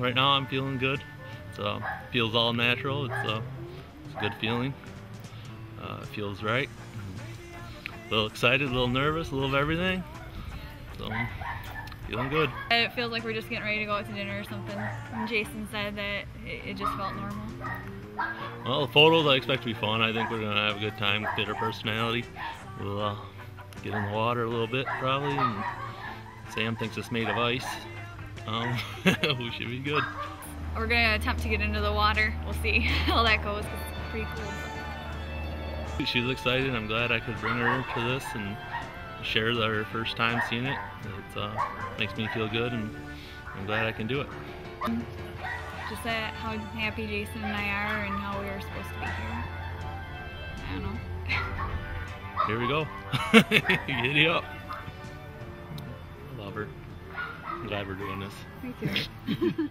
right now I'm feeling good. So feels all natural. It's a good feeling. It feels right. A little excited, a little nervous, a little of everything. So feeling good. It feels like we're just getting ready to go out to dinner or something. And Jason said that it just felt normal. Well, the photos I expect to be fun. I think we're gonna have a good time, fit our personality. We'll get in the water a little bit probably, and Sam thinks it's made of ice. We should be good. We're gonna attempt to get into the water. We'll see how that goes. It's pretty cool. She's excited. I'm glad I could bring her to this and share our first time seeing it. It makes me feel good, and I'm glad I can do it. Just that how happy Jason and I are and how we were supposed to be here. I don't know. Here we go. Giddy up. I love her. I'm glad we're doing this. Me too.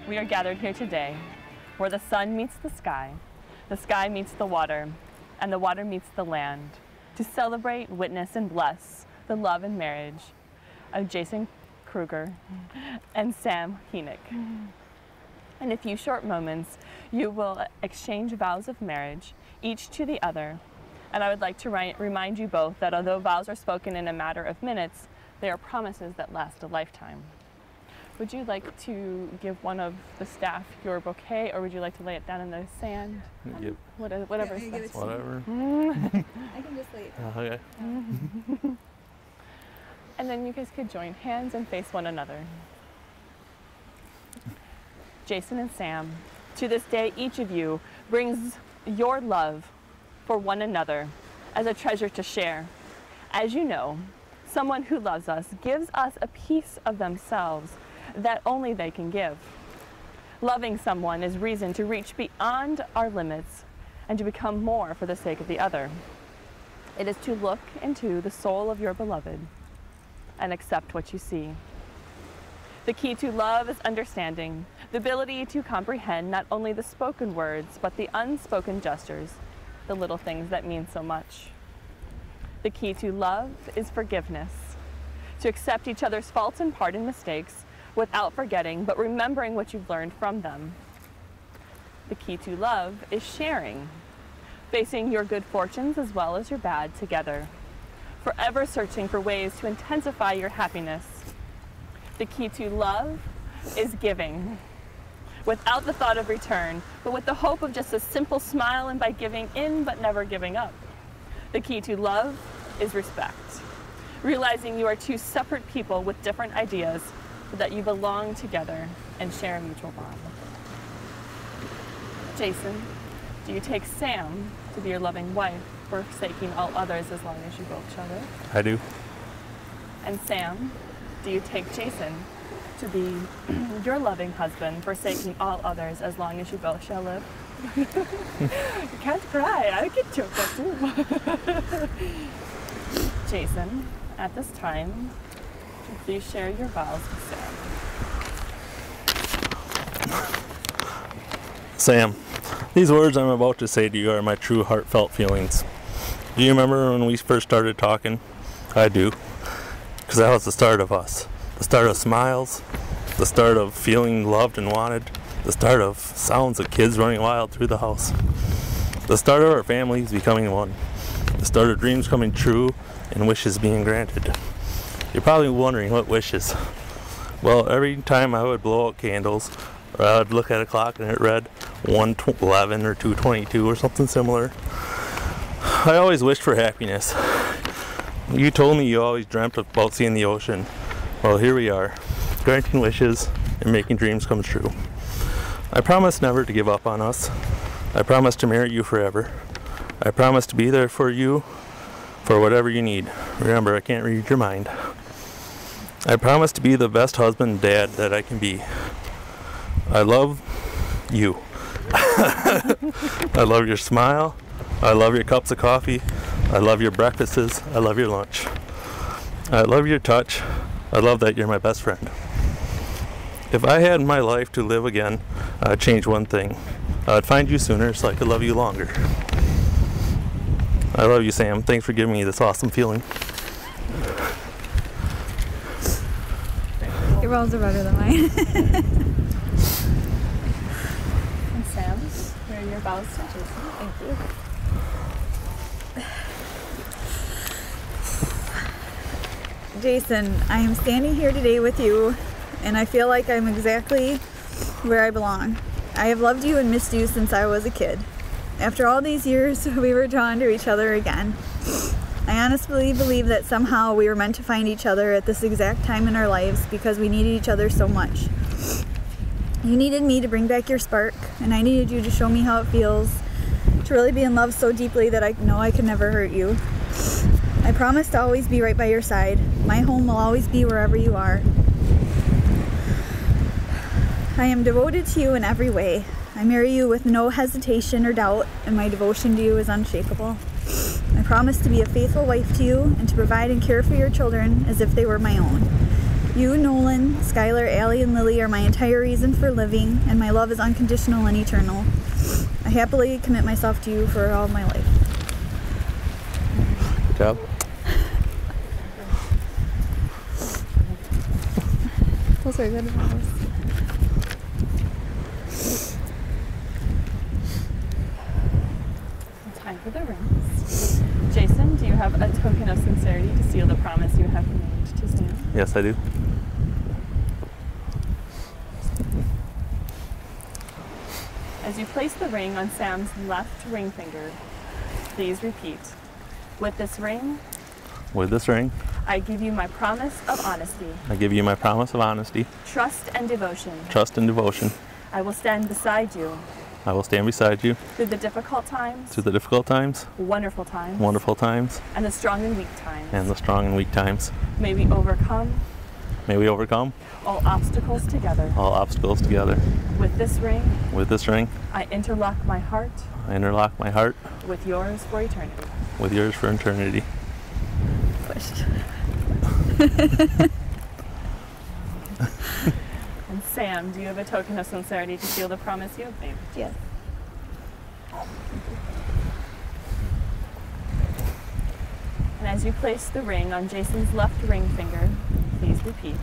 We are gathered here today where the sun meets the sky meets the water, and the water meets the land to celebrate, witness, and bless the love and marriage of Jason Kruger and Sam Heenick. In a few short moments, you will exchange vows of marriage, each to the other, and I would like to remind you both that although vows are spoken in a matter of minutes, they are promises that last a lifetime. Would you like to give one of the staff your bouquet, or would you like to lay it down in the sand? Yep. Whatever is best. Whatever. I can just lay it down. Okay. And then you guys could join hands and face one another. Jason and Sam, to this day, each of you brings your love for one another as a treasure to share. As you know, someone who loves us gives us a piece of themselves that only they can give. Loving someone is reason to reach beyond our limits and to become more for the sake of the other. It is to look into the soul of your beloved and accept what you see. The key to love is understanding, the ability to comprehend not only the spoken words, but the unspoken gestures, the little things that mean so much. The key to love is forgiveness, to accept each other's faults and pardon mistakes without forgetting, but remembering what you've learned from them. The key to love is sharing, facing your good fortunes as well as your bad together, forever searching for ways to intensify your happiness. The key to love is giving, without the thought of return, but with the hope of just a simple smile and by giving in but never giving up. The key to love is respect, realizing you are two separate people with different ideas, but that you belong together and share a mutual bond. Jason, do you take Sam to be your loving wife, forsaking all others as long as you both shall live? I do. And Sam, do you take Jason to be your loving husband, forsaking all others as long as you both shall live? You can't cry, I get choked up too. Jason, at this time, please share your vows with Sam, these words I'm about to say to you are my true heartfelt feelings. Do you remember when we first started talking? I do. Because that was the start of us. The start of smiles, the start of feeling loved and wanted, the start of sounds of kids running wild through the house, the start of our families becoming one, the start of dreams coming true and wishes being granted. You're probably wondering what wishes. Well, every time I would blow out candles, or I would look at a clock and it read 1:11 or 2:22 or something similar, I always wished for happiness. You told me you always dreamt about seeing the ocean. Well, here we are. granting wishes, and making dreams come true. I promise never to give up on us. I promise to marry you forever. I promise to be there for you for whatever you need. Remember, I can't read your mind. I promise to be the best husband and dad that I can be. I love you. I love your smile. I love your cups of coffee. I love your breakfasts. I love your lunch. I love your touch. I love that you're my best friend. If I had my life to live again, I'd change one thing. I'd find you sooner so I could love you longer. I love you, Sam. Thanks for giving me this awesome feeling. Your balls are better than mine. And Sam, here are your vows to Jason. Thank you. Jason, I am standing here today with you, and I feel like I'm exactly where I belong. I have loved you and missed you since I was a kid. After all these years, we were drawn to each other again. I honestly believe that somehow we were meant to find each other at this exact time in our lives because we needed each other so much. You needed me to bring back your spark, and I needed you to show me how it feels to really be in love so deeply that I know I could never hurt you. I promise to always be right by your side. My home will always be wherever you are. I am devoted to you in every way. I marry you with no hesitation or doubt, and my devotion to you is unshakable. I promise to be a faithful wife to you and to provide and care for your children as if they were my own. You, Nolan, Skylar, Allie, and Lily are my entire reason for living, and my love is unconditional and eternal. I happily commit myself to you for all of my life. Good job. Those are good vows. Time for the rings. Jason, do you have a token of sincerity to seal the promise you have made to Sam? Yes, I do. As you place the ring on Sam's left ring finger, please repeat. With this ring, With this ring, I give you my promise of honesty, I give you my promise of honesty, trust, and devotion. trust, and devotion. I will stand beside you I will stand beside you through the difficult times, through the difficult times, wonderful times, wonderful times, and the strong and weak times. and the strong and weak times. May we overcome May we overcome all obstacles together. all obstacles together. With this ring, With this ring, I interlock my heart I interlock my heart with yours for eternity. with yours for eternity. Pushed. And Sam, do you have a token of sincerity to seal the promise you have made? Yes. And as you place the ring on Jason's left ring finger, please repeat.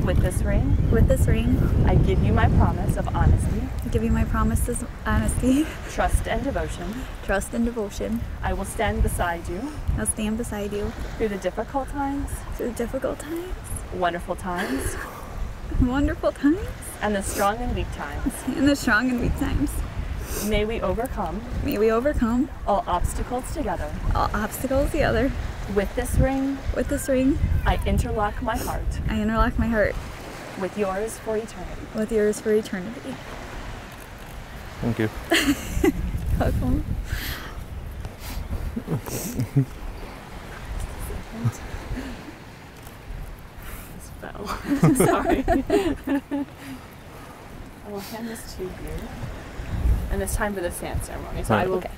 With this ring, With this ring, I give you my promise of honesty, I give you my promises of honesty, trust, and devotion. trust, and devotion. I will stand beside you I'll stand beside you through the difficult times, through the difficult times, wonderful times, wonderful times, and the strong and weak times. and the strong and weak times. May we overcome May we overcome all obstacles together. all obstacles together. With this ring, With this ring, I interlock my heart I interlock my heart with yours for eternity. with yours for eternity. Thank you. Welcome. This fell. Sorry. I will hand this to you. And it's time for the sand ceremony, so I will Okay.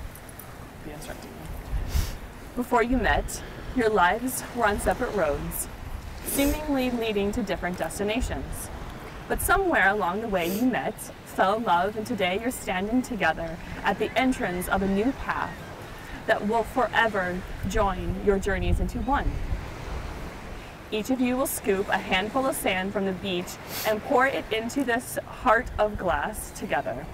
be instructing you. Before you met, your lives were on separate roads, seemingly leading to different destinations. But somewhere along the way you met, fell in love, and today you're standing together at the entrance of a new path that will forever join your journeys into one. Each of you will scoop a handful of sand from the beach and pour it into this heart of glass together.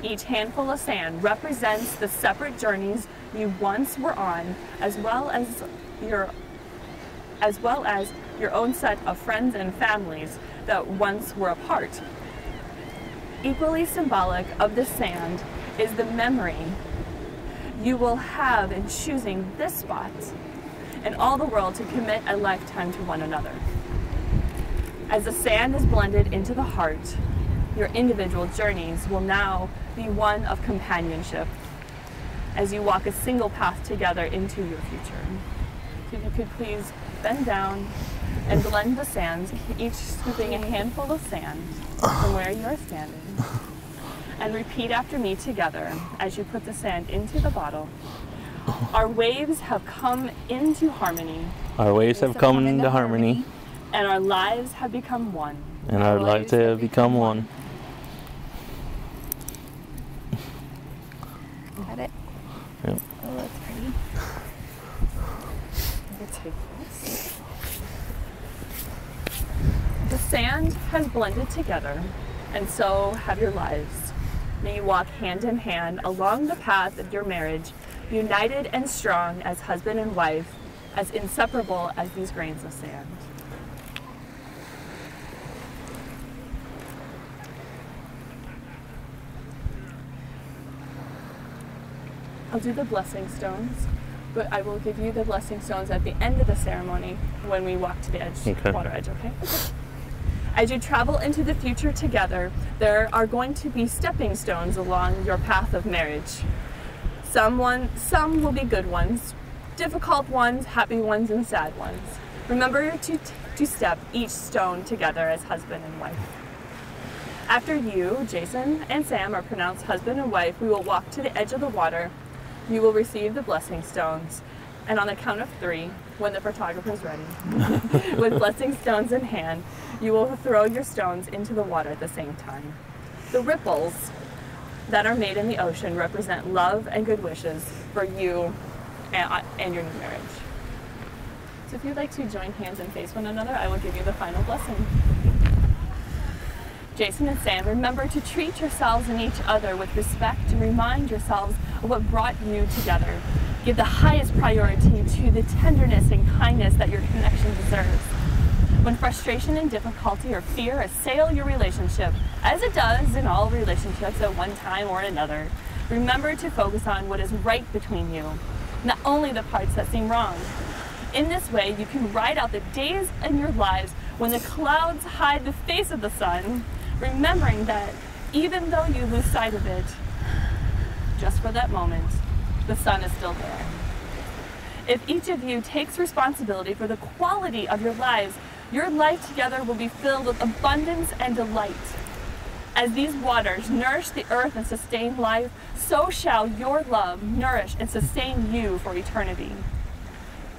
Each handful of sand represents the separate journeys you once were on, as well as your own set of friends and families that once were apart. Equally symbolic of the sand is the memory you will have in choosing this spot and all the world to commit a lifetime to one another. As the sand is blended into the heart, your individual journeys will now be one of companionship as you walk a single path together into your future. So if you could please bend down and blend the sands, each scooping a handful of sand from where you are standing. And repeat after me together as you put the sand into the bottle. Our waves have come into harmony. Our waves have come into harmony. And our lives have become one. And our lives have become one. Got it? Yep. Oh, that's pretty. Take this. The sand has blended together, and so have your lives. May you walk hand in hand along the path of your marriage, united and strong as husband and wife, as inseparable as these grains of sand. I'll do the blessing stones, but I will give you the blessing stones at the end of the ceremony when we walk to the edge, Okay. water edge, okay? As you travel into the future together, there are going to be stepping stones along your path of marriage. Some will be good ones, difficult ones, happy ones, and sad ones. Remember to step each stone together as husband and wife. After you, Jason and Sam, are pronounced husband and wife, we will walk to the edge of the water. You will receive the blessing stones, and on the count of 3, when the photographer is ready, with blessing stones in hand, you will throw your stones into the water at the same time. The ripples that are made in the ocean represent love and good wishes for you and your new marriage. So if you'd like to join hands and face one another, I will give you the final blessing. Jason and Sam, remember to treat yourselves and each other with respect and remind yourselves of what brought you together. Give the highest priority to the tenderness and kindness that your connection deserves. When frustration and difficulty or fear assail your relationship, as it does in all relationships at one time or another, remember to focus on what is right between you, not only the parts that seem wrong. In this way, you can ride out the days in your lives when the clouds hide the face of the sun, remembering that even though you lose sight of it, just for that moment, the sun is still there. If each of you takes responsibility for the quality of your lives, your life together will be filled with abundance and delight. As these waters nourish the earth and sustain life, so shall your love nourish and sustain you for eternity.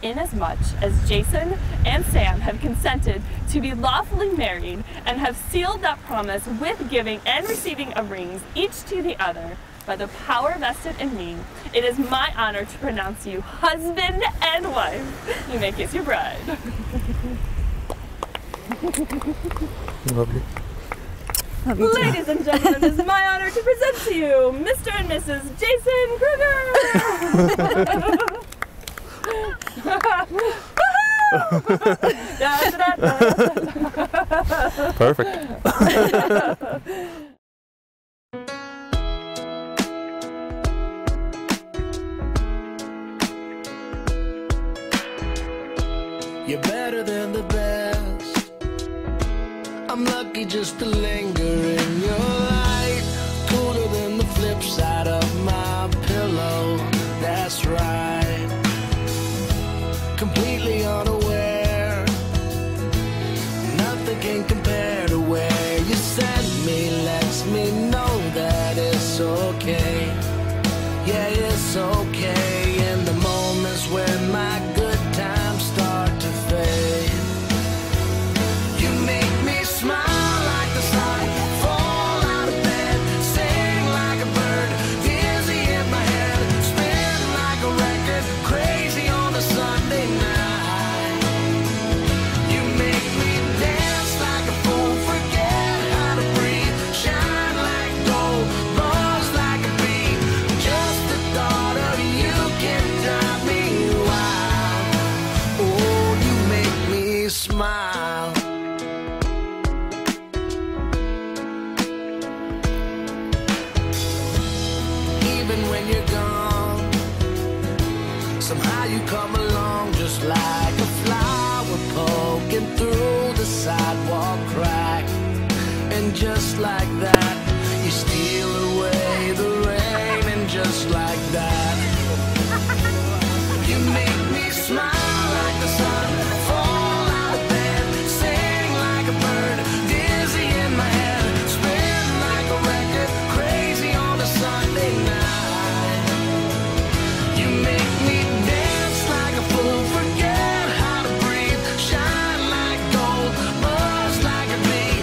Inasmuch as Jason and Sam have consented to be lawfully married and have sealed that promise with giving and receiving of rings, each to the other, by the power vested in me, it is my honor to pronounce you husband and wife. You may kiss your bride. Love you. Ladies and gentlemen, it is my honor to present to you Mr. and Mrs. Jason Kruger. Perfect. You're better than the best. I'm lucky just to linger in your light. Cooler than the flip side of my pillow. That's right. Completely unaware. Nothing can compare to where you send me. Lets me know that it's okay. Yeah, it's okay. In the moments when my good times start to fade, you make me smile like the sun, fall out of bed, sing like a bird, dizzy in my head, spin like a record, crazy on a Sunday night. You make me dance like a fool, forget how to breathe, shine like gold, buzz like a bee. Just the thought of you can drive me wild. Oh, you make me smile. Even when you're gone, somehow you come along just like a flower poking through the sidewalk like that. You steal away the rain, and just like that, you make me smile like the sun, fall out of bed, sing like a bird, dizzy in my head, spin like a record, crazy on a Sunday night. You make me dance like a fool, forget how to breathe, shine like gold, buzz like a bee.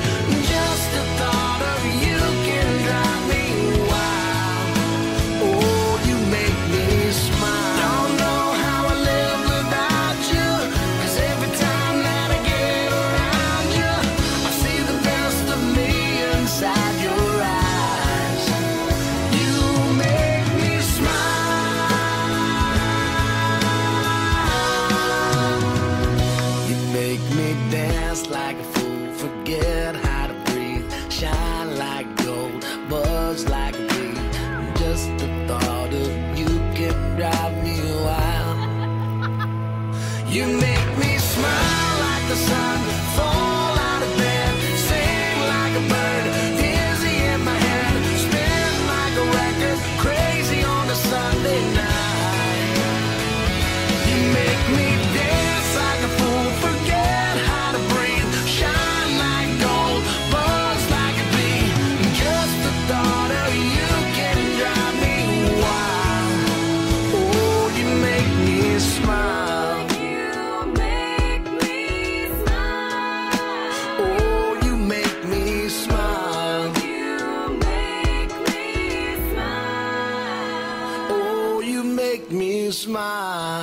Just the thought of you can drive me wild. Oh, you make me smile. Don't know how I live without you, 'cause every time that I get around you, I see the best of me inside your eyes. You make me smile. You make me dance like a fool, forget how to breathe, shine like gold, buzz like a bee. Just the thought of you can drive me wild. You make me smile like the sun, fall out of bed, sing like a bird, dizzy in my head, spin like a record, crazy on a Sunday night. You make me dance like a fool, forget how to breathe, shine like gold, buzz like a bee. Just the thought of you can drive me wild. Oh, you make me smile. You make me smile. Oh, you make me smile. You make me smile. Oh, you make me smile.